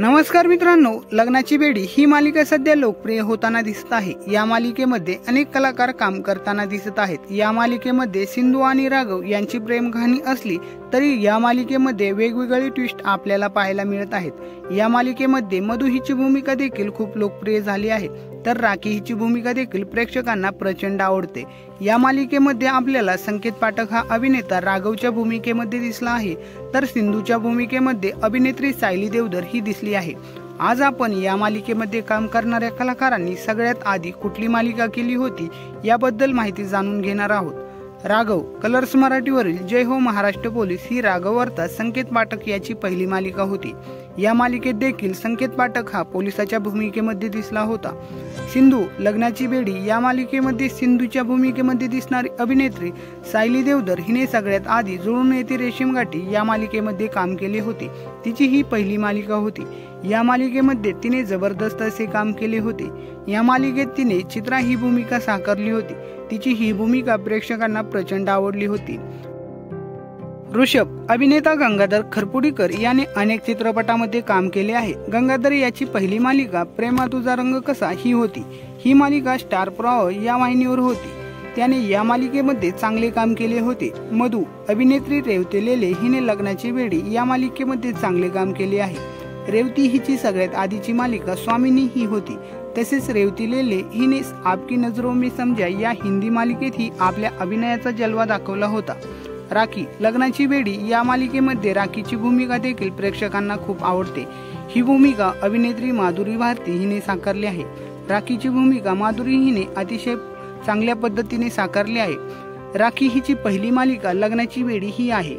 नमस्कार मित्रांनो, लग्नाची बेडी ही मालिका सध्या लोकप्रिय होताना दिसत आहे। या मालिकेमध्ये अनेक कलाकार काम करताना दिसत आहेत। या मालिकेमध्ये सिंधू आणि राघव यांची प्रेम कहाणी असली तरी या मालिकेमध्ये वेगवेगळे ट्विस्ट आपल्याला पाहायला मिळत आहेत। या मालिकेमध्ये मधु हिची भूमिका देखील खूप लोकप्रिय झाली आहे, तर राखी हिची भूमिका देखील प्रेक्षकांना प्रचंड आवडते। या मालिकेमध्ये आपल्याला संकेत पाठक हा अभिनेता राघवच्या भूमिकेमध्ये दिसला आहे, तर सिंधूच्या भूमिकेमध्ये अभिनेत्री सायली देवधर ही दिसली आहे। आज आपण या मालिकेमध्ये काम करणाऱ्या कलाकारांनी सगळ्यात आधी कुठली मालिका केली होती याबद्दल माहिती जाणून घेणार आहोत। राघव कलर्स मराठीवरील जय हो महाराष्ट्र पोलीस ही राघव अर्थात संकेत पाठक याची पहिली मालिका होती। या मालिकेत देखील संकेत पाठक हा पोलिसाच्या भूमिकेमध्ये दिसला होता। सिंधू लग्नाची बेडी या मालिकेमध्ये सिंधूच्या भूमिकेमध्ये दिसणारी अभिनेत्री सायली देवधर हिने सगळ्यात आधी जुळून येते रेशीम गाठी या मालिकेमध्ये काम केले होते। तिची ही पहिली मालिका होती। या मालिकेमध्ये तिने जबरदस्त असे काम केले होते। या मालिकेत तिने चित्रा ही भूमिका साकारली होती। तिची ही भूमिका प्रेक्षकांना प्रचंड आवडली होती। ऋषभ अभिनेता गंगाधर खरपुडीकर याने अनेक चित्रपटामध्ये काम केले आहे। गंगाधर याची पहिली मालिका प्रेमा तुझा रंग कसा ही होती। ही मालिका स्टार प्रवाह या वाहिनीवर होती। त्याने या मालिकेमध्ये चांगले काम केले होते। मधु अभिनेत्री रेवती लेले हिने लग्नाची बेडी या मालिकेमध्ये चांगले काम केले आहे। रेवती हिची सगळ्यात आधीची मालिका स्वामिनी ही होती। तसेच रेवती लेले हिने आपकी नजरों में समझा या हिंदी मालिकेतही आपल्या अभिनयाचा जलवा दाखवला होता। राखी लग्नाची बेडी या मालिकेमध्ये राखीची भूमिका देखील प्रेक्षकांना खूप आवडते। ही भूमिका अभिनेत्री माधुरी भारती हिने साकारली आहे। राखीची भूमिका माधुरी हिने अतिशय चांगल्या पद्धतीने साकारली आहे। राखी हिची पहिली मालिका लग्नाची बेडी ही आहे।